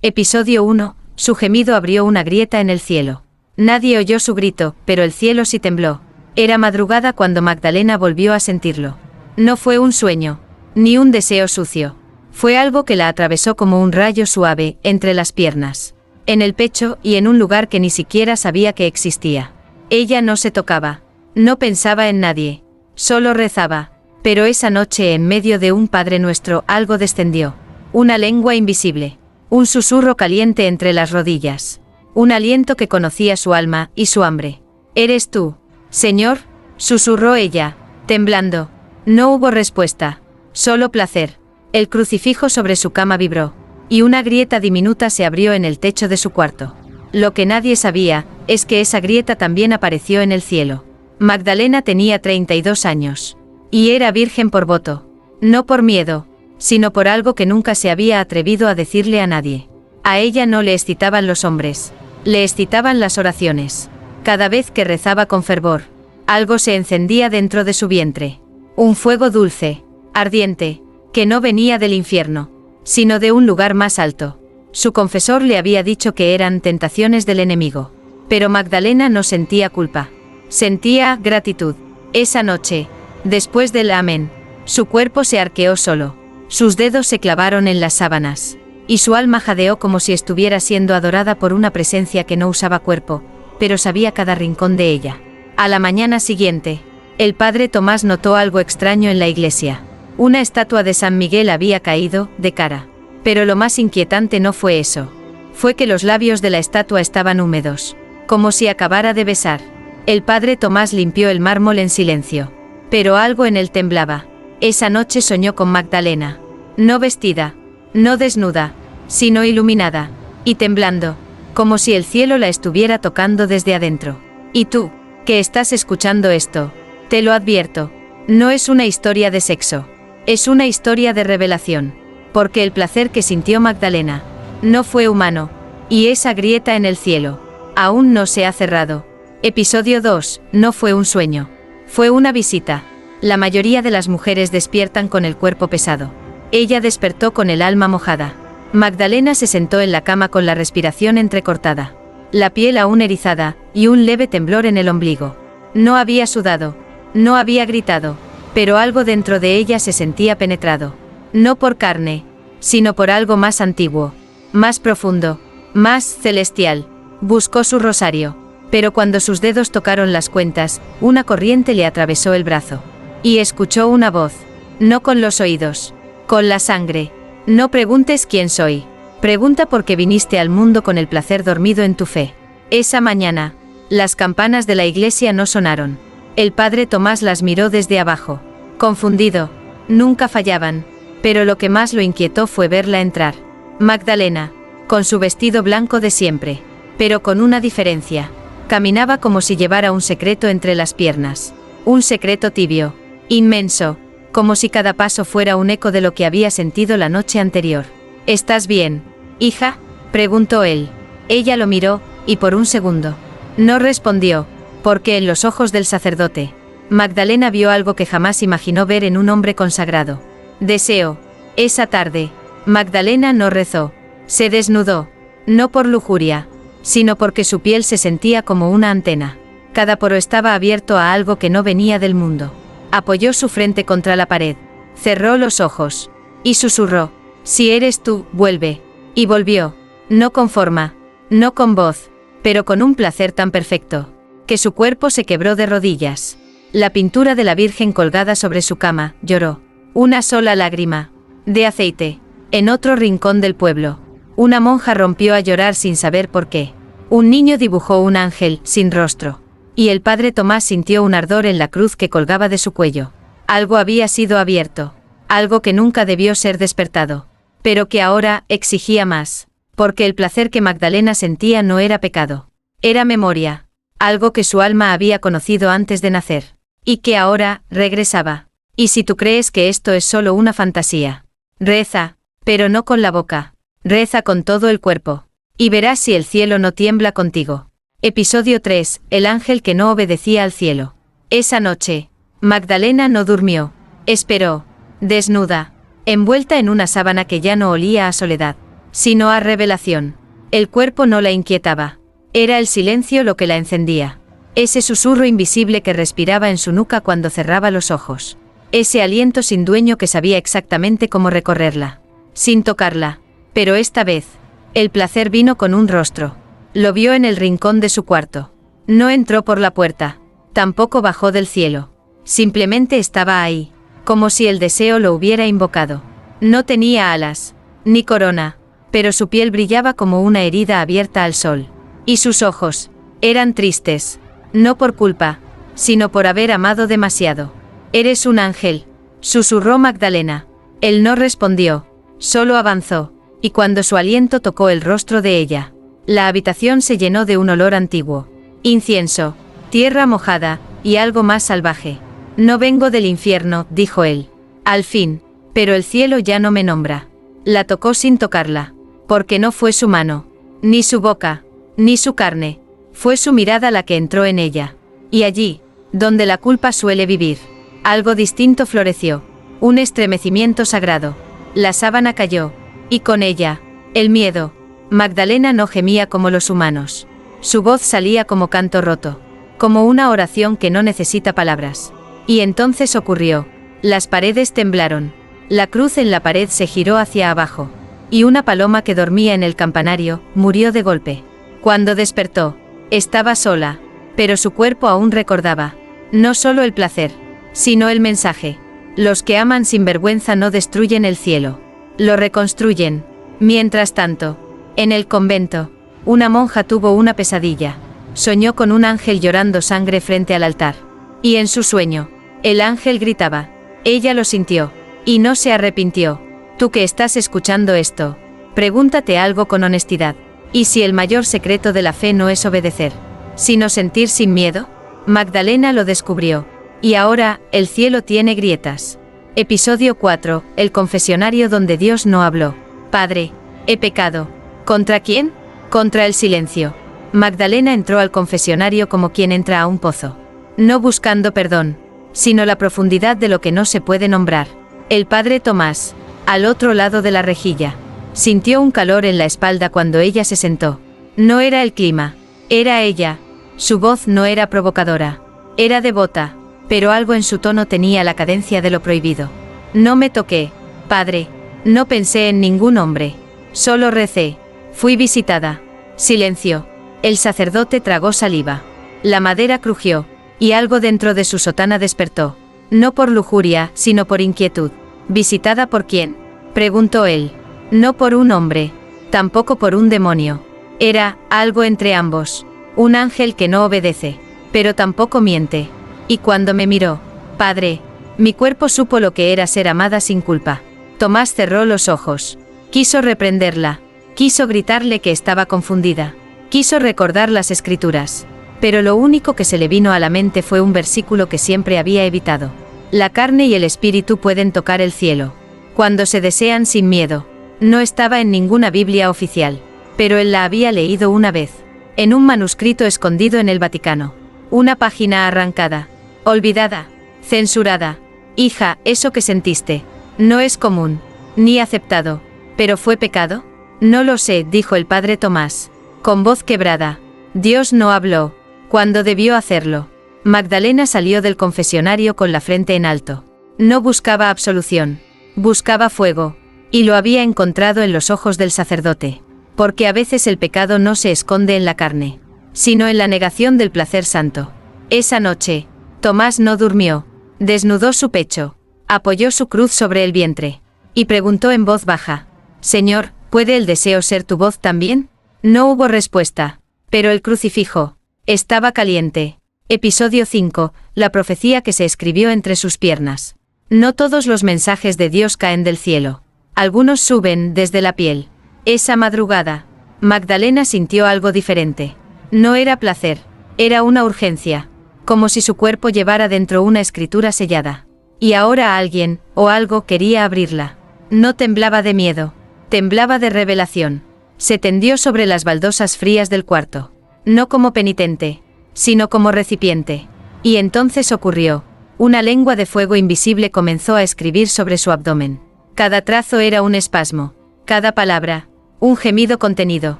Episodio 1. Su gemido abrió una grieta en el cielo. Nadie oyó su grito, pero el cielo sí tembló. Era madrugada cuando Magdalena volvió a sentirlo. No fue un sueño, ni un deseo sucio. Fue algo que la atravesó como un rayo suave, entre las piernas, en el pecho y en un lugar que ni siquiera sabía que existía. Ella no se tocaba, no pensaba en nadie, solo rezaba. Pero esa noche en medio de un Padre Nuestro algo descendió. Una lengua invisible. Un susurro caliente entre las rodillas. Un aliento que conocía su alma y su hambre. «¿Eres tú, Señor?», susurró ella, temblando. No hubo respuesta, solo placer. El crucifijo sobre su cama vibró, y una grieta diminuta se abrió en el techo de su cuarto. Lo que nadie sabía, es que esa grieta también apareció en el cielo. Magdalena tenía 32 años. Y era virgen por voto. No por miedo, sino por algo que nunca se había atrevido a decirle a nadie. A ella no le excitaban los hombres, le excitaban las oraciones. Cada vez que rezaba con fervor, algo se encendía dentro de su vientre. Un fuego dulce, ardiente, que no venía del infierno, sino de un lugar más alto. Su confesor le había dicho que eran tentaciones del enemigo. Pero Magdalena no sentía culpa. Sentía gratitud. Esa noche, después del amén, su cuerpo se arqueó solo. Sus dedos se clavaron en las sábanas, y su alma jadeó como si estuviera siendo adorada por una presencia que no usaba cuerpo, pero sabía cada rincón de ella. A la mañana siguiente, el padre Tomás notó algo extraño en la iglesia. Una estatua de San Miguel había caído, de cara. Pero lo más inquietante no fue eso. Fue que los labios de la estatua estaban húmedos, como si acabara de besar. El padre Tomás limpió el mármol en silencio. Pero algo en él temblaba. Esa noche soñó con Magdalena. No vestida, no desnuda, sino iluminada, y temblando, como si el cielo la estuviera tocando desde adentro. Y tú, que estás escuchando esto, te lo advierto, no es una historia de sexo, es una historia de revelación, porque el placer que sintió Magdalena no fue humano, y esa grieta en el cielo aún no se ha cerrado. Episodio 2. No fue un sueño, fue una visita. La mayoría de las mujeres despiertan con el cuerpo pesado. Ella despertó con el alma mojada. Magdalena se sentó en la cama con la respiración entrecortada, la piel aún erizada, y un leve temblor en el ombligo. No había sudado, no había gritado, pero algo dentro de ella se sentía penetrado. No por carne, sino por algo más antiguo, más profundo, más celestial. Buscó su rosario, pero cuando sus dedos tocaron las cuentas, una corriente le atravesó el brazo. Y escuchó una voz, no con los oídos, con la sangre. No preguntes quién soy, pregunta por qué viniste al mundo con el placer dormido en tu fe. Esa mañana, las campanas de la iglesia no sonaron. El padre Tomás las miró desde abajo, confundido. Nunca fallaban, pero lo que más lo inquietó fue verla entrar. Magdalena, con su vestido blanco de siempre, pero con una diferencia. Caminaba como si llevara un secreto entre las piernas, un secreto tibio, inmenso, como si cada paso fuera un eco de lo que había sentido la noche anterior. ¿Estás bien, hija?, preguntó él. Ella lo miró, y por un segundo no respondió, porque en los ojos del sacerdote, Magdalena vio algo que jamás imaginó ver en un hombre consagrado. Deseo. Esa tarde, Magdalena no rezó, se desnudó, no por lujuria, sino porque su piel se sentía como una antena. Cada poro estaba abierto a algo que no venía del mundo. Apoyó su frente contra la pared, cerró los ojos, y susurró, «Si eres tú, vuelve». Y volvió, no con forma, no con voz, pero con un placer tan perfecto, que su cuerpo se quebró de rodillas. La pintura de la Virgen colgada sobre su cama, lloró. Una sola lágrima, de aceite, en otro rincón del pueblo. Una monja rompió a llorar sin saber por qué. Un niño dibujó un ángel, sin rostro. Y el padre Tomás sintió un ardor en la cruz que colgaba de su cuello. Algo había sido abierto, algo que nunca debió ser despertado, pero que ahora exigía más, porque el placer que Magdalena sentía no era pecado, era memoria, algo que su alma había conocido antes de nacer, y que ahora regresaba. Y si tú crees que esto es solo una fantasía, reza, pero no con la boca, reza con todo el cuerpo, y verás si el cielo no tiembla contigo. Episodio 3. El ángel que no obedecía al cielo. Esa noche, Magdalena no durmió. Esperó, desnuda, envuelta en una sábana que ya no olía a soledad. sino a revelación. El cuerpo no la inquietaba. Era el silencio lo que la encendía. Ese susurro invisible que respiraba en su nuca cuando cerraba los ojos. Ese aliento sin dueño que sabía exactamente cómo recorrerla. Sin tocarla. Pero esta vez, el placer vino con un rostro. Lo vio en el rincón de su cuarto. No entró por la puerta. Tampoco bajó del cielo. Simplemente estaba ahí, como si el deseo lo hubiera invocado. No tenía alas, ni corona, pero su piel brillaba como una herida abierta al sol. Y sus ojos, eran tristes, no por culpa, sino por haber amado demasiado. «Eres un ángel», susurró Magdalena. Él no respondió, solo avanzó, y cuando su aliento tocó el rostro de ella, la habitación se llenó de un olor antiguo. Incienso, tierra mojada, y algo más salvaje. «No vengo del infierno», dijo él. «Al fin, pero el cielo ya no me nombra». La tocó sin tocarla, porque no fue su mano, ni su boca, ni su carne, fue su mirada la que entró en ella. Y allí, donde la culpa suele vivir, algo distinto floreció, un estremecimiento sagrado. La sábana cayó, y con ella, el miedo. Magdalena no gemía como los humanos. Su voz salía como canto roto, como una oración que no necesita palabras. Y entonces ocurrió. Las paredes temblaron. La cruz en la pared se giró hacia abajo. Y una paloma que dormía en el campanario, murió de golpe. Cuando despertó, estaba sola, pero su cuerpo aún recordaba. No solo el placer, sino el mensaje. Los que aman sin vergüenza no destruyen el cielo. Lo reconstruyen. Mientras tanto, en el convento, una monja tuvo una pesadilla. Soñó con un ángel llorando sangre frente al altar. Y en su sueño, el ángel gritaba. Ella lo sintió. Y no se arrepintió. Tú que estás escuchando esto, pregúntate algo con honestidad. ¿Y si el mayor secreto de la fe no es obedecer, sino sentir sin miedo? Magdalena lo descubrió. Y ahora, el cielo tiene grietas. Episodio 4, el confesionario donde Dios no habló. Padre, he pecado. ¿Contra quién? Contra el silencio. Magdalena entró al confesionario como quien entra a un pozo. No buscando perdón, sino la profundidad de lo que no se puede nombrar. El padre Tomás, al otro lado de la rejilla, sintió un calor en la espalda cuando ella se sentó. No era el clima, era ella. Su voz no era provocadora, era devota, pero algo en su tono tenía la cadencia de lo prohibido. No me toqué, padre, no pensé en ningún hombre, solo recé, fui visitada. Silencio. El sacerdote tragó saliva. La madera crujió, y algo dentro de su sotana despertó. No por lujuria, sino por inquietud. ¿Visitada por quién?, preguntó él. No por un hombre, tampoco por un demonio. Era algo entre ambos. Un ángel que no obedece, pero tampoco miente. Y cuando me miró, padre, mi cuerpo supo lo que era ser amada sin culpa. Tomás cerró los ojos. Quiso reprenderla. Quiso gritarle que estaba confundida. Quiso recordar las escrituras. Pero lo único que se le vino a la mente fue un versículo que siempre había evitado. La carne y el espíritu pueden tocar el cielo, cuando se desean sin miedo. No estaba en ninguna Biblia oficial, pero él la había leído una vez, en un manuscrito escondido en el Vaticano. Una página arrancada, olvidada, censurada. Hija, eso que sentiste, no es común, ni aceptado, pero ¿fue pecado? No lo sé, dijo el padre Tomás, con voz quebrada. Dios no habló, cuando debió hacerlo. Magdalena salió del confesionario con la frente en alto. No buscaba absolución, buscaba fuego, y lo había encontrado en los ojos del sacerdote. Porque a veces el pecado no se esconde en la carne, sino en la negación del placer santo. Esa noche, Tomás no durmió, desnudó su pecho, apoyó su cruz sobre el vientre, y preguntó en voz baja, Señor, ¿puede el deseo ser tu voz también? No hubo respuesta, pero el crucifijo estaba caliente. Episodio 5, la profecía que se escribió entre sus piernas. No todos los mensajes de Dios caen del cielo. Algunos suben desde la piel. Esa madrugada, Magdalena sintió algo diferente. No era placer, era una urgencia, como si su cuerpo llevara dentro una escritura sellada. Y ahora alguien, o algo, quería abrirla. No temblaba de miedo, temblaba de revelación. Se tendió sobre las baldosas frías del cuarto. No como penitente, sino como recipiente. Y entonces ocurrió. Una lengua de fuego invisible comenzó a escribir sobre su abdomen. Cada trazo era un espasmo. Cada palabra, Un gemido contenido.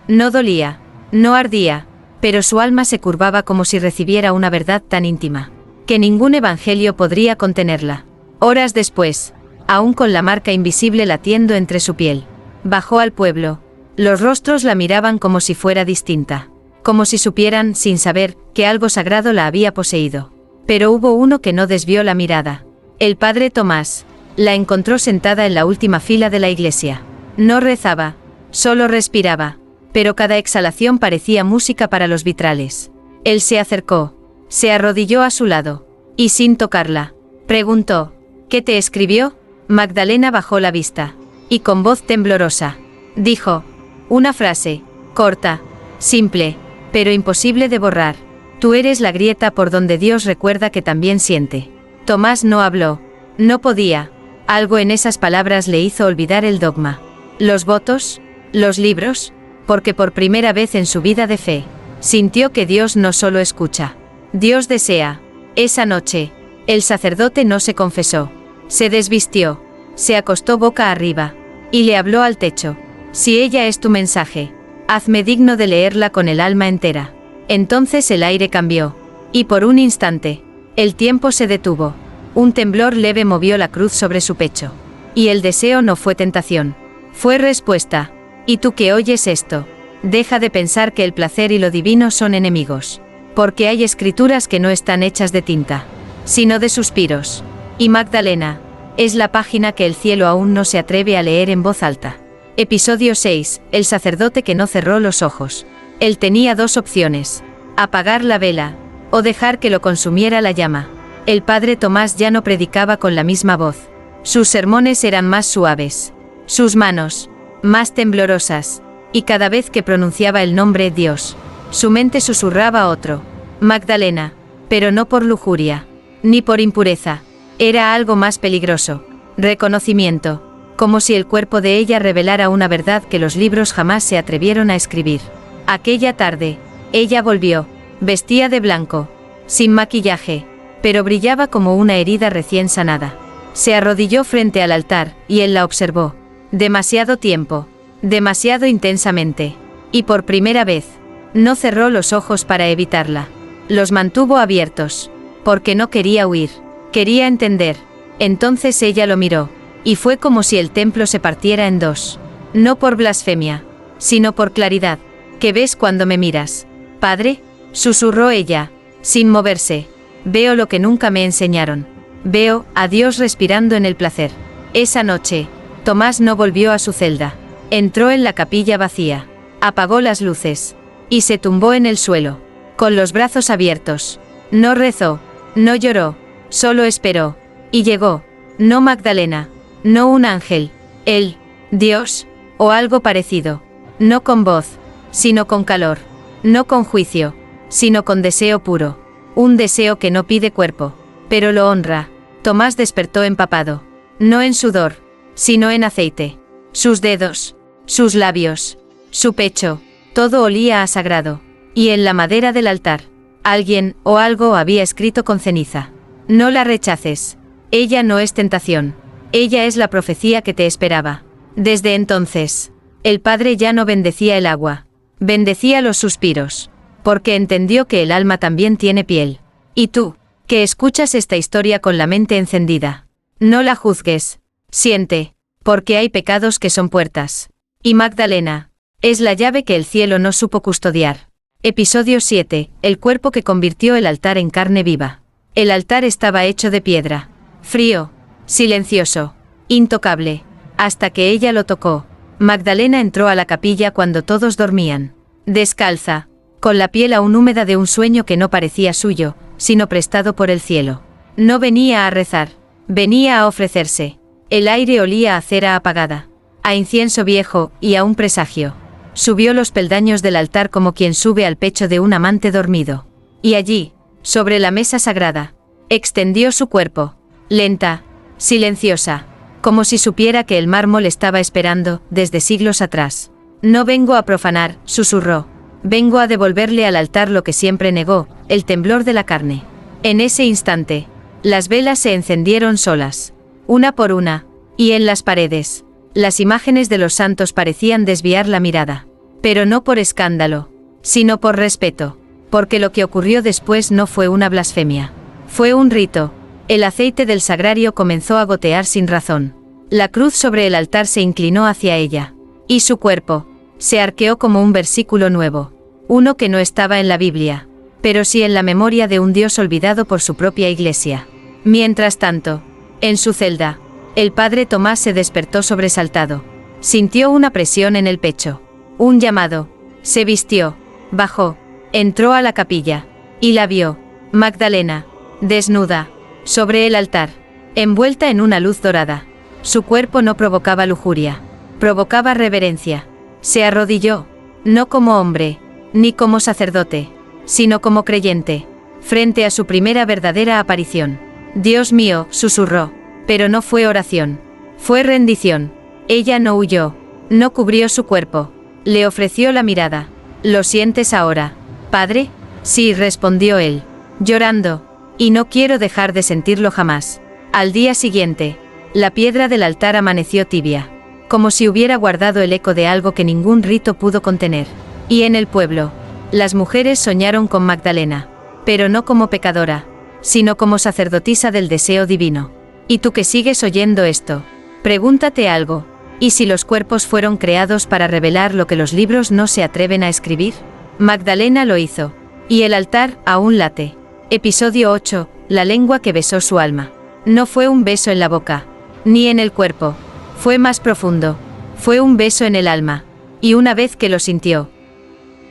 No dolía, no ardía, pero su alma se curvaba como si recibiera una verdad tan íntima, que ningún evangelio podría contenerla. Horas después, aún con la marca invisible latiendo entre su piel, bajó al pueblo. Los rostros la miraban como si fuera distinta, como si supieran, sin saber, que algo sagrado la había poseído. Pero hubo uno que no desvió la mirada. El padre Tomás. La encontró sentada en la última fila de la iglesia. No rezaba, solo respiraba, pero cada exhalación parecía música para los vitrales. Él se acercó, se arrodilló a su lado, y sin tocarla, preguntó: ¿Qué te escribió? Magdalena bajó la vista, y con voz temblorosa, dijo: una frase, corta, simple, pero imposible de borrar. Tú eres la grieta por donde Dios recuerda que también siente. Tomás no habló, no podía. Algo en esas palabras le hizo olvidar el dogma. Los votos, los libros, porque por primera vez en su vida de fe, sintió que Dios no solo escucha, Dios desea. Esa noche, el sacerdote no se confesó, se desvistió, se acostó boca arriba, y le habló al techo. Si ella es tu mensaje, hazme digno de leerla con el alma entera. Entonces el aire cambió, y por un instante, el tiempo se detuvo. Un temblor leve movió la cruz sobre su pecho. Y el deseo no fue tentación, fue respuesta. Y tú que oyes esto, deja de pensar que el placer y lo divino son enemigos. Porque hay escrituras que no están hechas de tinta, sino de suspiros. Y Magdalena, es la página que el cielo aún no se atreve a leer en voz alta. Episodio 6, el sacerdote que no cerró los ojos. Él tenía dos opciones: apagar la vela, o dejar que lo consumiera la llama. El padre Tomás ya no predicaba con la misma voz. Sus sermones eran más suaves, sus manos, más temblorosas, y cada vez que pronunciaba el nombre Dios, su mente susurraba otro: Magdalena, pero no por lujuria, ni por impureza. Era algo más peligroso: reconocimiento, como si el cuerpo de ella revelara una verdad que los libros jamás se atrevieron a escribir. Aquella tarde, ella volvió, vestía de blanco, sin maquillaje, pero brillaba como una herida recién sanada. Se arrodilló frente al altar, y él la observó. Demasiado tiempo, demasiado intensamente. Y por primera vez, no cerró los ojos para evitarla. Los mantuvo abiertos, porque no quería huir, quería entender. Entonces ella lo miró, y fue como si el templo se partiera en dos. No por blasfemia, sino por claridad. ¿Qué ves cuando me miras, padre?, susurró ella, sin moverse. Veo lo que nunca me enseñaron. Veo a Dios respirando en el placer. Esa noche, Tomás no volvió a su celda. Entró en la capilla vacía, apagó las luces, y se tumbó en el suelo, con los brazos abiertos. No rezó, no lloró, solo esperó. Y llegó, no Magdalena, no un ángel, él, Dios, o algo parecido. No con voz, sino con calor. No con juicio, sino con deseo puro. Un deseo que no pide cuerpo, pero lo honra. Tomás despertó empapado, no en sudor, sino en aceite. Sus dedos, sus labios, su pecho, todo olía a sagrado. Y en la madera del altar, alguien o algo había escrito con ceniza: no la rechaces. Ella no es tentación. Ella es la profecía que te esperaba. Desde entonces, el padre ya no bendecía el agua, bendecía los suspiros, porque entendió que el alma también tiene piel. Y tú, que escuchas esta historia con la mente encendida, no la juzgues, siente, porque hay pecados que son puertas. Y Magdalena, es la llave que el cielo no supo custodiar. Episodio 7, el cuerpo que convirtió el altar en carne viva. El altar estaba hecho de piedra, frío, silencioso, intocable, hasta que ella lo tocó. Magdalena entró a la capilla cuando todos dormían, descalza, con la piel aún húmeda de un sueño que no parecía suyo, sino prestado por el cielo. No venía a rezar, venía a ofrecerse. El aire olía a cera apagada, a incienso viejo y a un presagio. Subió los peldaños del altar como quien sube al pecho de un amante dormido. Y allí, sobre la mesa sagrada, extendió su cuerpo, lenta, silenciosa, como si supiera que el mármol estaba esperando, desde siglos atrás. No vengo a profanar, susurró. Vengo a devolverle al altar lo que siempre negó, el temblor de la carne. En ese instante, las velas se encendieron solas, una por una, y en las paredes, Las imágenes de los santos parecían desviar la mirada. Pero no por escándalo, sino por respeto, porque lo que ocurrió después no fue una blasfemia. Fue un rito. El aceite del sagrario comenzó a gotear sin razón. La cruz sobre el altar se inclinó hacia ella. Y su cuerpo se arqueó como un versículo nuevo. Uno que no estaba en la Biblia, pero sí en la memoria de un Dios olvidado por su propia iglesia. Mientras tanto, en su celda, el padre Tomás se despertó sobresaltado. Sintió una presión en el pecho. Un llamado. Se vistió, bajó, entró a la capilla, y la vio, Magdalena, desnuda, sobre el altar, envuelta en una luz dorada. Su cuerpo no provocaba lujuria, provocaba reverencia. Se arrodilló, no como hombre, ni como sacerdote, sino como creyente, frente a su primera verdadera aparición. Dios mío, susurró, pero no fue oración, fue rendición. Ella no huyó, no cubrió su cuerpo, le ofreció la mirada. ¿Lo sientes ahora, padre? Sí, respondió él, llorando, y no quiero dejar de sentirlo jamás. Al día siguiente, la piedra del altar amaneció tibia, como si hubiera guardado el eco de algo que ningún rito pudo contener. Y en el pueblo, las mujeres soñaron con Magdalena, pero no como pecadora, sino como sacerdotisa del deseo divino. ¿Y tú que sigues oyendo esto? Pregúntate algo. ¿Y si los cuerpos fueron creados para revelar lo que los libros no se atreven a escribir? Magdalena lo hizo. Y el altar aún late. Episodio 8. La lengua que besó su alma. No fue un beso en la boca, ni en el cuerpo. Fue más profundo. Fue un beso en el alma. Y una vez que lo sintió,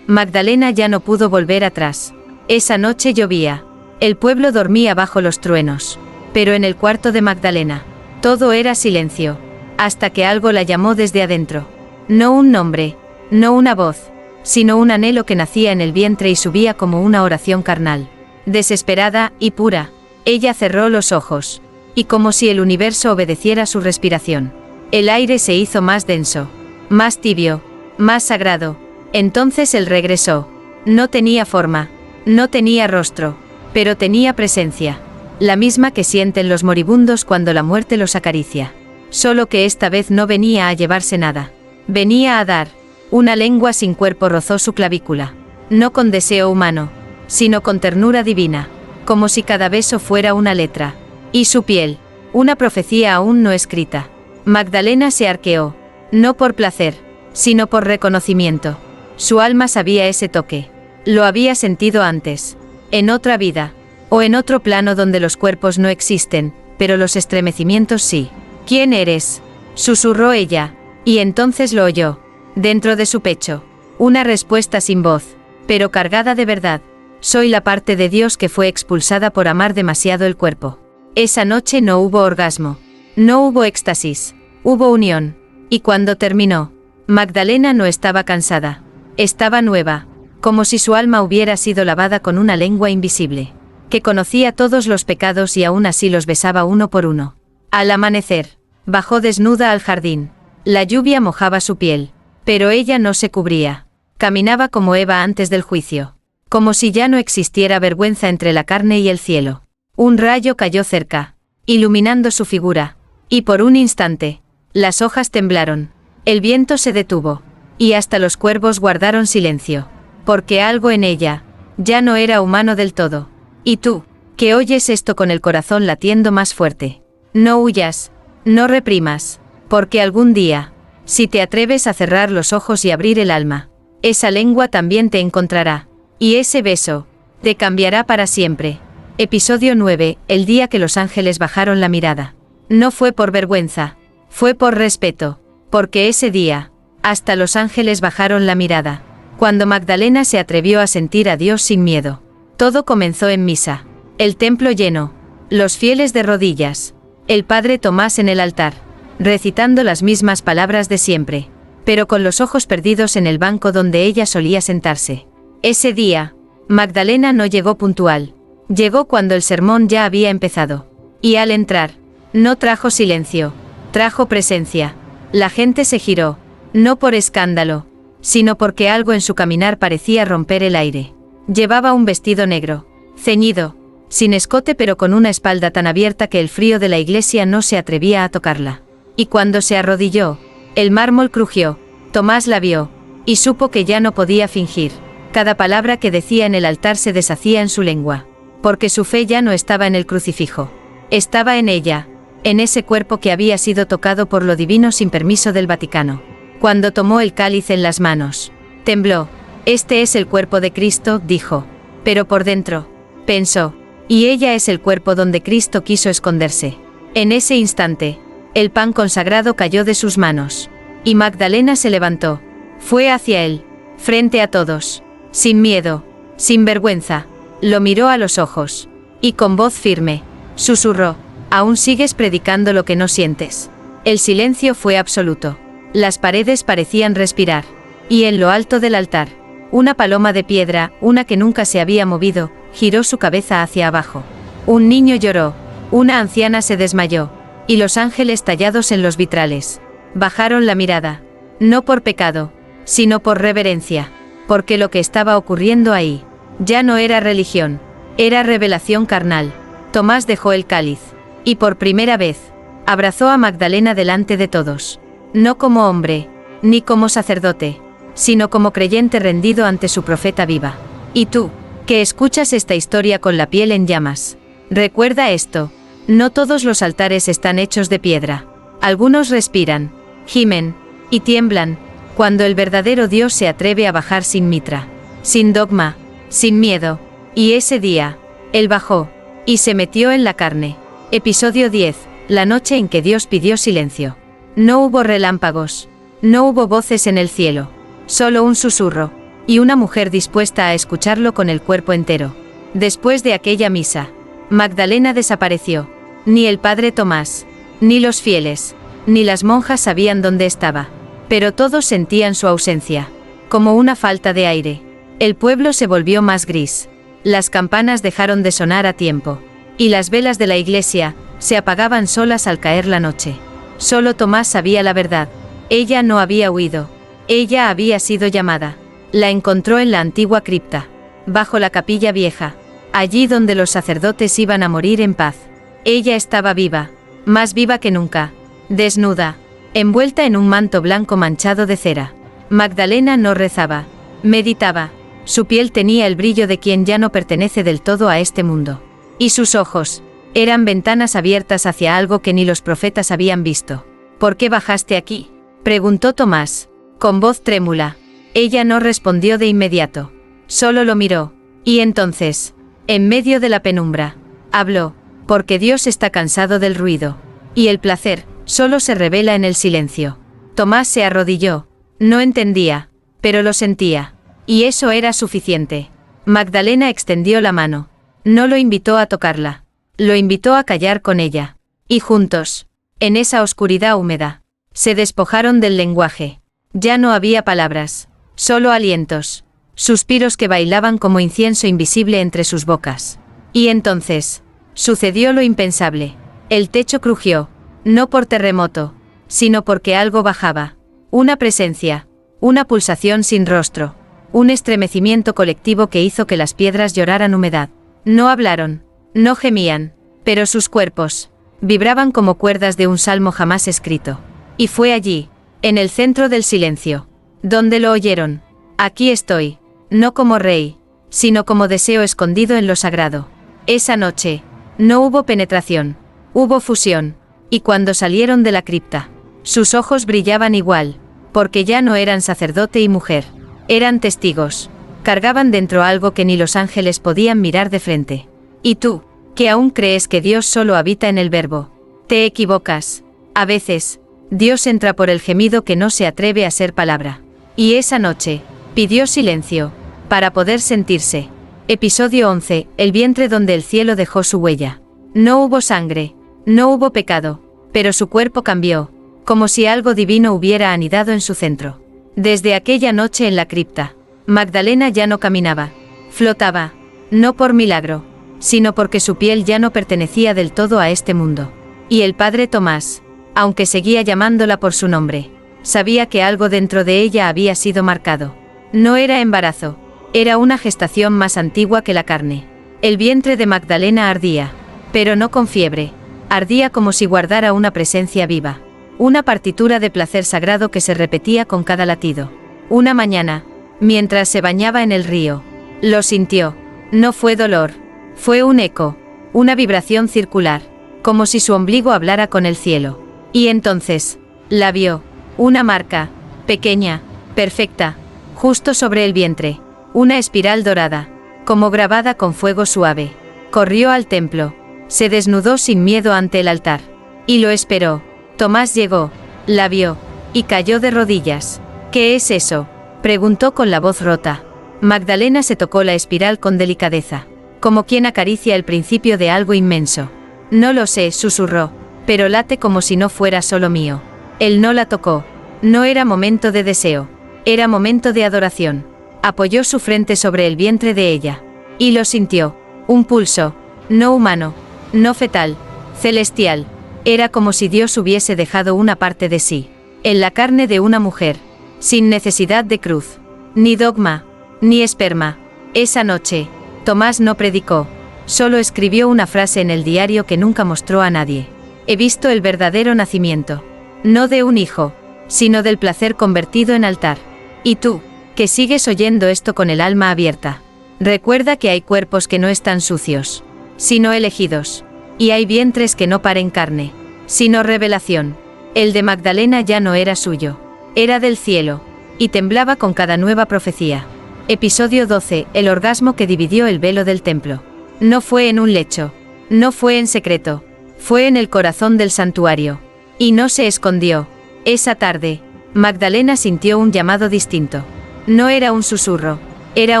Magdalena ya no pudo volver atrás. Esa noche llovía. El pueblo dormía bajo los truenos. Pero en el cuarto de Magdalena, todo era silencio. Hasta que algo la llamó desde adentro. No un nombre, no una voz, sino un anhelo que nacía en el vientre y subía como una oración carnal. Desesperada y pura, ella cerró los ojos. Y como si el universo obedeciera su respiración, el aire se hizo más denso, más tibio, más sagrado. Entonces él regresó. No tenía forma, no tenía rostro, pero tenía presencia. La misma que sienten los moribundos cuando la muerte los acaricia. Solo que esta vez no venía a llevarse nada. Venía a dar. Una lengua sin cuerpo rozó su clavícula. No con deseo humano, sino con ternura divina, como si cada beso fuera una letra. Y su piel, una profecía aún no escrita. Magdalena se arqueó, no por placer, sino por reconocimiento. Su alma sabía ese toque. Lo había sentido antes, en otra vida, o en otro plano donde los cuerpos no existen, pero los estremecimientos sí. ¿Quién eres?, susurró ella, y entonces lo oyó, dentro de su pecho. Una respuesta sin voz, pero cargada de verdad. Soy la parte de Dios que fue expulsada por amar demasiado el cuerpo. Esa noche no hubo orgasmo, no hubo éxtasis, hubo unión. Y cuando terminó, Magdalena no estaba cansada, estaba nueva, como si su alma hubiera sido lavada con una lengua invisible, que conocía todos los pecados y aún así los besaba uno por uno. Al amanecer, bajó desnuda al jardín. La lluvia mojaba su piel, pero ella no se cubría. Caminaba como Eva antes del juicio, como si ya no existiera vergüenza entre la carne y el cielo. Un rayo cayó cerca, iluminando su figura, y por un instante, las hojas temblaron, el viento se detuvo, y hasta los cuervos guardaron silencio, porque algo en ella ya no era humano del todo. Y tú, que oyes esto con el corazón latiendo más fuerte, no huyas, no reprimas, porque algún día, si te atreves a cerrar los ojos y abrir el alma, esa lengua también te encontrará, y ese beso te cambiará para siempre. Episodio 9. El día que los ángeles bajaron la mirada. No fue por vergüenza, fue por respeto, porque ese día, hasta los ángeles bajaron la mirada, cuando Magdalena se atrevió a sentir a Dios sin miedo. Todo comenzó en misa. El templo lleno, los fieles de rodillas, el padre Tomás en el altar, recitando las mismas palabras de siempre, pero con los ojos perdidos en el banco donde ella solía sentarse. Ese día, Magdalena no llegó puntual, llegó cuando el sermón ya había empezado. Y al entrar, no trajo silencio, trajo presencia. La gente se giró, no por escándalo, sino porque algo en su caminar parecía romper el aire. Llevaba un vestido negro, ceñido, sin escote pero con una espalda tan abierta que el frío de la iglesia no se atrevía a tocarla. Y cuando se arrodilló, El mármol crujió. Tomás la vio. Y supo que ya no podía fingir. Cada palabra que decía en el altar se deshacía en su lengua. Porque su fe ya no estaba en el crucifijo. Estaba en ella. En ese cuerpo que había sido tocado por lo divino sin permiso del Vaticano. Cuando tomó el cáliz en las manos. Tembló. Este es el cuerpo de Cristo, dijo. Pero por dentro. Pensó. Y ella es el cuerpo donde Cristo quiso esconderse. En ese instante, el pan consagrado cayó de sus manos. Y Magdalena se levantó. Fue hacia él. Frente a todos. Sin miedo. Sin vergüenza. Lo miró a los ojos. Y con voz firme. Susurró. Aún sigues predicando lo que no sientes. El silencio fue absoluto. Las paredes parecían respirar. Y en lo alto del altar, una paloma de piedra, una que nunca se había movido, giró su cabeza hacia abajo. Un niño lloró. Una anciana se desmayó. Y los ángeles tallados en los vitrales bajaron la mirada. No por pecado, sino por reverencia. Porque lo que estaba ocurriendo ahí ya no era religión. Era revelación carnal. Tomás dejó el cáliz. Y por primera vez, abrazó a Magdalena delante de todos. No como hombre, ni como sacerdote, sino como creyente rendido ante su profeta viva. Y tú, que escuchas esta historia con la piel en llamas, recuerda esto. No todos los altares están hechos de piedra. Algunos respiran, gimen, y tiemblan, cuando el verdadero Dios se atreve a bajar sin mitra, sin dogma, sin miedo. Y ese día, Él bajó, y se metió en la carne. Episodio 10, la noche en que Dios pidió silencio. No hubo relámpagos, no hubo voces en el cielo, solo un susurro, y una mujer dispuesta a escucharlo con el cuerpo entero. Después de aquella misa, Magdalena desapareció. Ni el padre Tomás, ni los fieles, ni las monjas sabían dónde estaba. Pero todos sentían su ausencia, como una falta de aire. El pueblo se volvió más gris. Las campanas dejaron de sonar a tiempo. Y las velas de la iglesia se apagaban solas al caer la noche. Solo Tomás sabía la verdad. Ella no había huido. Ella había sido llamada. La encontró en la antigua cripta, bajo la capilla vieja, allí donde los sacerdotes iban a morir en paz. Ella estaba viva, más viva que nunca, desnuda, envuelta en un manto blanco manchado de cera. Magdalena no rezaba, meditaba. Su piel tenía el brillo de quien ya no pertenece del todo a este mundo. Y sus ojos eran ventanas abiertas hacia algo que ni los profetas habían visto. ¿Por qué bajaste aquí?, preguntó Tomás, con voz trémula. Ella no respondió de inmediato. Solo lo miró. Y entonces, en medio de la penumbra, habló. Porque Dios está cansado del ruido. Y el placer solo se revela en el silencio. Tomás se arrodilló. No entendía, pero lo sentía. Y eso era suficiente. Magdalena extendió la mano. No lo invitó a tocarla. Lo invitó a callar con ella. Y juntos, en esa oscuridad húmeda, se despojaron del lenguaje. Ya no había palabras, solo alientos, suspiros que bailaban como incienso invisible entre sus bocas. Y entonces, sucedió lo impensable. El techo crujió, no por terremoto, sino porque algo bajaba. Una presencia, una pulsación sin rostro, un estremecimiento colectivo que hizo que las piedras lloraran humedad. No hablaron, no gemían, pero sus cuerpos vibraban como cuerdas de un salmo jamás escrito. Y fue allí, en el centro del silencio, donde lo oyeron. Aquí estoy, no como rey, sino como deseo escondido en lo sagrado. Esa noche, no hubo penetración, hubo fusión, y cuando salieron de la cripta, sus ojos brillaban igual, porque ya no eran sacerdote y mujer, eran testigos, cargaban dentro algo que ni los ángeles podían mirar de frente. Y tú, que aún crees que Dios solo habita en el verbo, te equivocas. A veces, Dios entra por el gemido que no se atreve a ser palabra. Y esa noche, pidió silencio, para poder sentirse. Episodio 11, el vientre donde el cielo dejó su huella. No hubo sangre, no hubo pecado, pero su cuerpo cambió, como si algo divino hubiera anidado en su centro. Desde aquella noche en la cripta, Magdalena ya no caminaba, flotaba, no por milagro, sino porque su piel ya no pertenecía del todo a este mundo. Y el padre Tomás, aunque seguía llamándola por su nombre, sabía que algo dentro de ella había sido marcado. No era embarazo, era una gestación más antigua que la carne. El vientre de Magdalena ardía, pero no con fiebre, ardía como si guardara una presencia viva. Una partitura de placer sagrado que se repetía con cada latido. Una mañana, mientras se bañaba en el río, lo sintió. No fue dolor. Fue un eco. Una vibración circular. Como si su ombligo hablara con el cielo. Y entonces, la vio. Una marca. Pequeña. Perfecta. Justo sobre el vientre. Una espiral dorada. Como grabada con fuego suave. Corrió al templo. Se desnudó sin miedo ante el altar. Y lo esperó. Tomás llegó. La vio. Y cayó de rodillas. ¿Qué es eso?, preguntó con la voz rota. Magdalena se tocó la espiral con delicadeza. Como quien acaricia el principio de algo inmenso. No lo sé, susurró. Pero late como si no fuera solo mío. Él no la tocó. No era momento de deseo. Era momento de adoración. Apoyó su frente sobre el vientre de ella. Y lo sintió. Un pulso. No humano. No fetal. Celestial. Era como si Dios hubiese dejado una parte de sí. En la carne de una mujer. Sin necesidad de cruz. Ni dogma. Ni esperma. Esa noche, Tomás no predicó. Solo escribió una frase en el diario que nunca mostró a nadie. He visto el verdadero nacimiento. No de un hijo, sino del placer convertido en altar. Y tú, que sigues oyendo esto con el alma abierta. Recuerda que hay cuerpos que no están sucios, sino elegidos. Y hay vientres que no paren carne, sino revelación. El de Magdalena ya no era suyo. Era del cielo. Y temblaba con cada nueva profecía. Episodio 12. El orgasmo que dividió el velo del templo. No fue en un lecho. No fue en secreto. Fue en el corazón del santuario. Y no se escondió. Esa tarde, Magdalena sintió un llamado distinto. No era un susurro. Era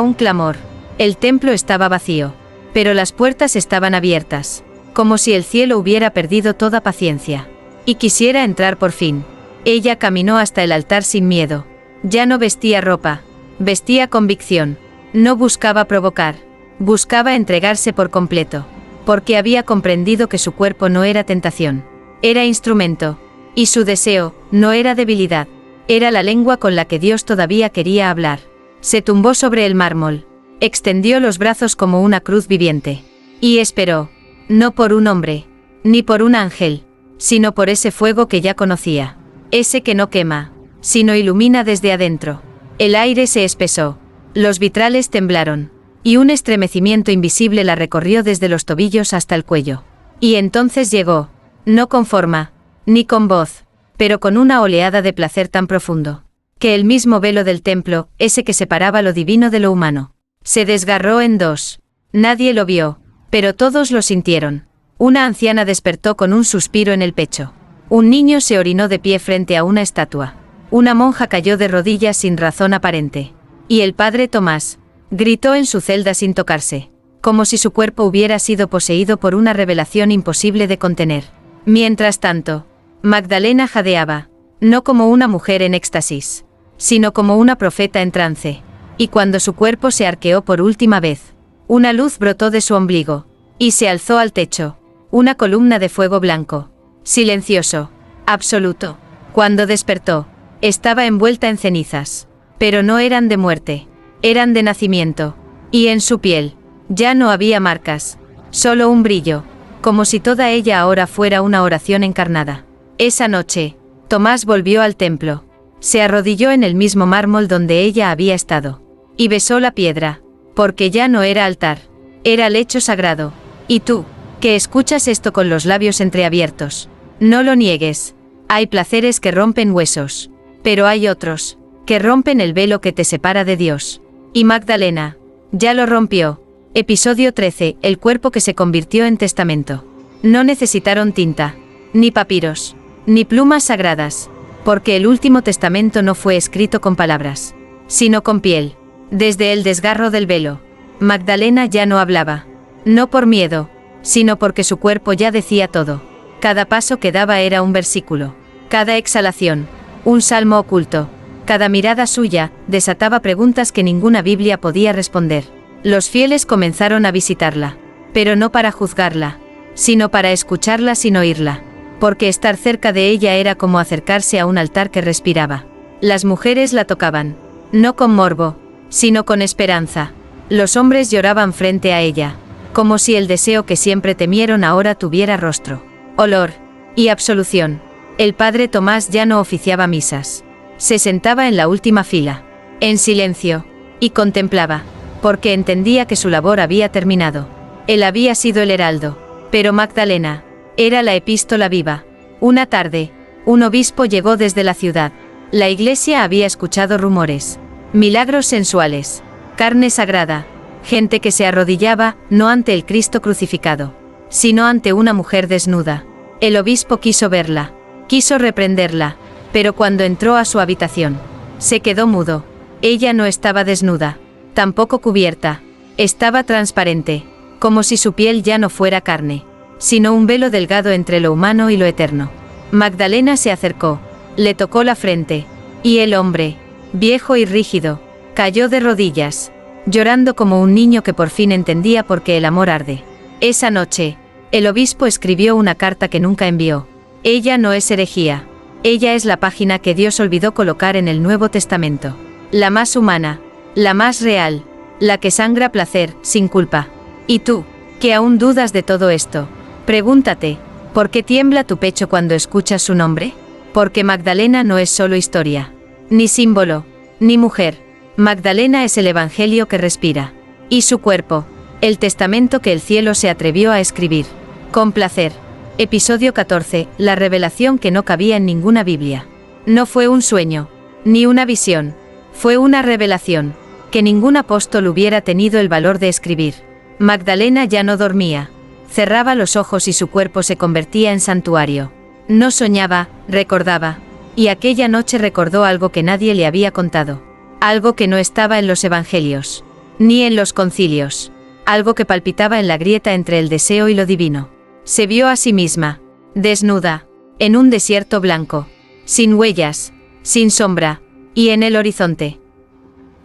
un clamor. El templo estaba vacío. Pero las puertas estaban abiertas. Como si el cielo hubiera perdido toda paciencia. Y quisiera entrar por fin. Ella caminó hasta el altar sin miedo. Ya no vestía ropa. Vestía convicción. No buscaba provocar. Buscaba entregarse por completo. Porque había comprendido que su cuerpo no era tentación. Era instrumento. Y su deseo no era debilidad. Era la lengua con la que Dios todavía quería hablar. Se tumbó sobre el mármol. Extendió los brazos como una cruz viviente. Y esperó. No por un hombre. Ni por un ángel. Sino por ese fuego que ya conocía. Ese que no quema, sino ilumina desde adentro. El aire se espesó. Los vitrales temblaron. Y un estremecimiento invisible la recorrió desde los tobillos hasta el cuello. Y entonces llegó. No con forma, ni con voz, pero con una oleada de placer tan profundo, que el mismo velo del templo, ese que separaba lo divino de lo humano, se desgarró en dos. Nadie lo vio, pero todos lo sintieron. Una anciana despertó con un suspiro en el pecho. Un niño se orinó de pie frente a una estatua. Una monja cayó de rodillas sin razón aparente. Y el padre Tomás gritó en su celda sin tocarse, como si su cuerpo hubiera sido poseído por una revelación imposible de contener. Mientras tanto, Magdalena jadeaba, no como una mujer en éxtasis, sino como una profeta en trance. Y cuando su cuerpo se arqueó por última vez, una luz brotó de su ombligo, y se alzó al techo, una columna de fuego blanco. Silencioso. Absoluto. Cuando despertó, estaba envuelta en cenizas. Pero no eran de muerte. Eran de nacimiento. Y en su piel, ya no había marcas. Solo un brillo. Como si toda ella ahora fuera una oración encarnada. Esa noche, Tomás volvió al templo. Se arrodilló en el mismo mármol donde ella había estado. Y besó la piedra. Porque ya no era altar. Era lecho sagrado. Y tú, que escuchas esto con los labios entreabiertos, no lo niegues. Hay placeres que rompen huesos. Pero hay otros, que rompen el velo que te separa de Dios. Y Magdalena, ya lo rompió. Episodio 13. El cuerpo que se convirtió en testamento. No necesitaron tinta, ni papiros, ni plumas sagradas, porque el último testamento no fue escrito con palabras, sino con piel. Desde el desgarro del velo, Magdalena ya no hablaba. No por miedo, sino porque su cuerpo ya decía todo. Cada paso que daba era un versículo. Cada exhalación, un salmo oculto. Cada mirada suya, desataba preguntas que ninguna Biblia podía responder. Los fieles comenzaron a visitarla. Pero no para juzgarla, sino para escucharla sin oírla. Porque estar cerca de ella era como acercarse a un altar que respiraba. Las mujeres la tocaban. No con morbo, sino con esperanza. Los hombres lloraban frente a ella. Como si el deseo que siempre temieron ahora tuviera rostro, olor y absolución. El padre Tomás ya no oficiaba misas. Se sentaba en la última fila, en silencio, y contemplaba, porque entendía que su labor había terminado. Él había sido el heraldo, pero Magdalena era la epístola viva. Una tarde, un obispo llegó desde la ciudad. La iglesia había escuchado rumores, milagros sensuales, carne sagrada, gente que se arrodillaba, no ante el Cristo crucificado, sino ante una mujer desnuda. El obispo quiso verla, quiso reprenderla, pero cuando entró a su habitación, se quedó mudo. Ella no estaba desnuda, tampoco cubierta, estaba transparente, como si su piel ya no fuera carne, sino un velo delgado entre lo humano y lo eterno. Magdalena se acercó, le tocó la frente, y el hombre, viejo y rígido, cayó de rodillas, llorando como un niño que por fin entendía por qué el amor arde. Esa noche, el obispo escribió una carta que nunca envió. Ella no es herejía. Ella es la página que Dios olvidó colocar en el Nuevo Testamento. La más humana, la más real, la que sangra placer, sin culpa. Y tú, que aún dudas de todo esto, pregúntate, ¿por qué tiembla tu pecho cuando escuchas su nombre? Porque Magdalena no es solo historia, ni símbolo, ni mujer. Magdalena es el evangelio que respira. Y su cuerpo, el testamento que el cielo se atrevió a escribir. Con placer. Episodio 14, la revelación que no cabía en ninguna Biblia. No fue un sueño, ni una visión. Fue una revelación, que ningún apóstol hubiera tenido el valor de escribir. Magdalena ya no dormía. Cerraba los ojos y su cuerpo se convertía en santuario. No soñaba, recordaba. Y aquella noche recordó algo que nadie le había contado. Algo que no estaba en los evangelios, ni en los concilios. Algo que palpitaba en la grieta entre el deseo y lo divino. Se vio a sí misma, desnuda, en un desierto blanco, sin huellas, sin sombra, y en el horizonte.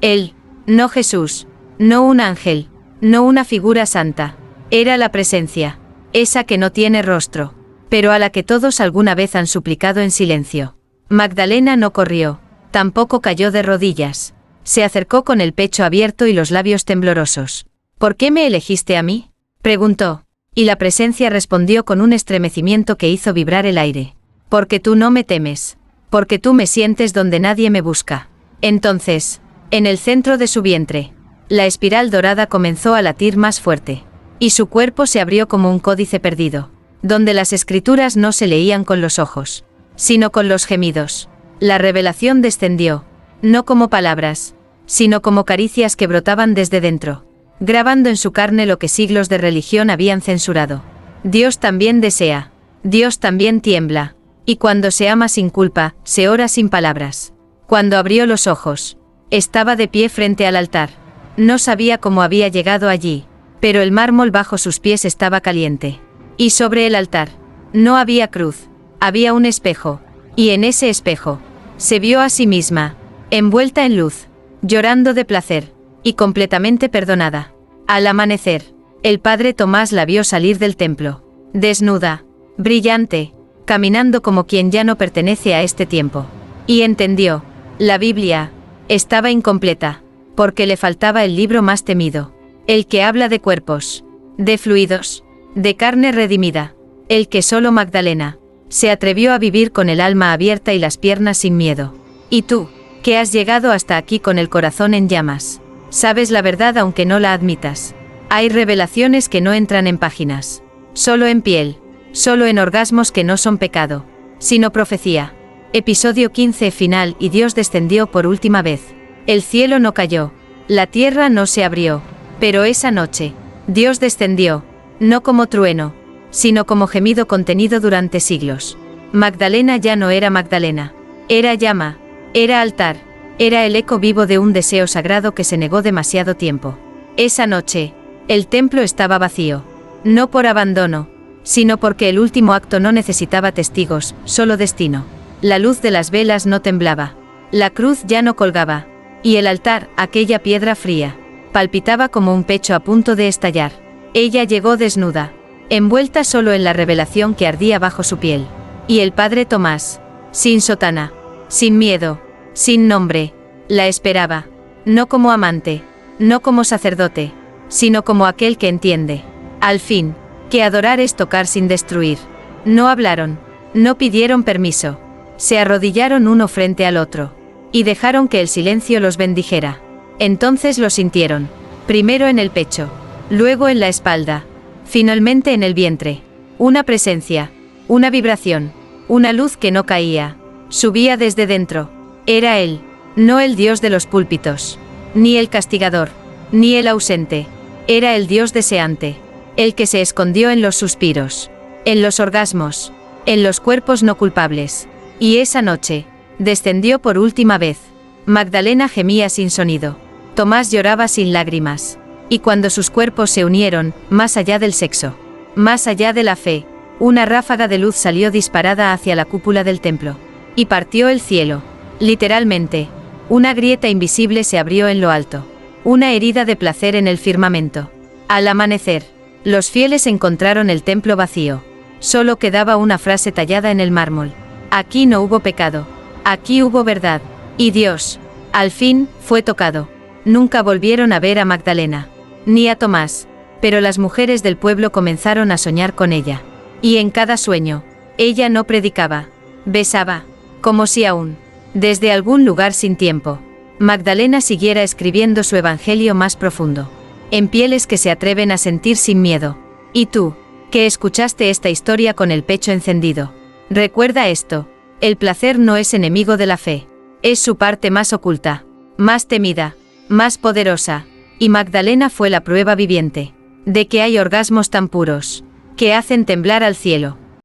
Él, no Jesús, no un ángel, no una figura santa, era la presencia, esa que no tiene rostro, pero a la que todos alguna vez han suplicado en silencio. Magdalena no corrió, tampoco cayó de rodillas. Se acercó con el pecho abierto y los labios temblorosos. ¿Por qué me elegiste a mí?, preguntó. Y la presencia respondió con un estremecimiento que hizo vibrar el aire. Porque tú no me temes. Porque tú me sientes donde nadie me busca. Entonces, en el centro de su vientre, la espiral dorada comenzó a latir más fuerte. Y su cuerpo se abrió como un códice perdido, donde las escrituras no se leían con los ojos, sino con los gemidos. La revelación descendió, no como palabras, sino como caricias que brotaban desde dentro, grabando en su carne lo que siglos de religión habían censurado. Dios también desea, Dios también tiembla, y cuando se ama sin culpa, se ora sin palabras. Cuando abrió los ojos, estaba de pie frente al altar. No sabía cómo había llegado allí, pero el mármol bajo sus pies estaba caliente. Y sobre el altar, no había cruz, había un espejo, y en ese espejo, se vio a sí misma, envuelta en luz, llorando de placer, y completamente perdonada. Al amanecer, el padre Tomás la vio salir del templo, desnuda, brillante, caminando como quien ya no pertenece a este tiempo. Y entendió, la Biblia estaba incompleta, porque le faltaba el libro más temido, el que habla de cuerpos, de fluidos, de carne redimida, el que solo Magdalena se atrevió a vivir con el alma abierta y las piernas sin miedo. Y tú, que has llegado hasta aquí con el corazón en llamas, sabes la verdad aunque no la admitas. Hay revelaciones que no entran en páginas, solo en piel, solo en orgasmos que no son pecado, sino profecía. Episodio 15 final. Y Dios descendió por última vez. El cielo no cayó, la tierra no se abrió, pero esa noche, Dios descendió, no como trueno, sino como gemido contenido durante siglos. Magdalena ya no era Magdalena, era llama, era altar, era el eco vivo de un deseo sagrado que se negó demasiado tiempo. Esa noche, el templo estaba vacío, no por abandono, sino porque el último acto no necesitaba testigos, solo destino. La luz de las velas no temblaba, la cruz ya no colgaba, y el altar, aquella piedra fría, palpitaba como un pecho a punto de estallar. Ella llegó desnuda, envuelta solo en la revelación que ardía bajo su piel. Y el padre Tomás, sin sotana, sin miedo, sin nombre, la esperaba, no como amante, no como sacerdote, sino como aquel que entiende, al fin, que adorar es tocar sin destruir. No hablaron, No pidieron permiso. Se arrodillaron uno frente al otro. Y dejaron que el silencio los bendijera. Entonces lo sintieron. Primero en el pecho. Luego en la espalda. Finalmente en el vientre. Una presencia. Una vibración. Una luz que no caía. Subía desde dentro. Era él. No el Dios de los púlpitos. Ni el castigador. Ni el ausente. Era el Dios deseante. El que se escondió en los suspiros. En los orgasmos. En los cuerpos no culpables. Y esa noche, descendió por última vez. Magdalena gemía sin sonido. Tomás lloraba sin lágrimas. Y cuando sus cuerpos se unieron, más allá del sexo, más allá de la fe, una ráfaga de luz salió disparada hacia la cúpula del templo. Y partió el cielo. Literalmente. Una grieta invisible se abrió en lo alto. Una herida de placer en el firmamento. Al amanecer, los fieles encontraron el templo vacío. Solo quedaba una frase tallada en el mármol. Aquí no hubo pecado. Aquí hubo verdad. Y Dios, al fin, fue tocado. Nunca volvieron a ver a Magdalena. Ni a Tomás. Pero las mujeres del pueblo comenzaron a soñar con ella. Y en cada sueño, ella no predicaba. Besaba. Como si aún, desde algún lugar sin tiempo, Magdalena siguiera escribiendo su evangelio más profundo. En pieles que se atreven a sentir sin miedo. Y tú, que escuchaste esta historia con el pecho encendido. Recuerda esto. El placer no es enemigo de la fe. Es su parte más oculta, más temida, más poderosa. Y Magdalena fue la prueba viviente de que hay orgasmos tan puros, que hacen temblar al cielo.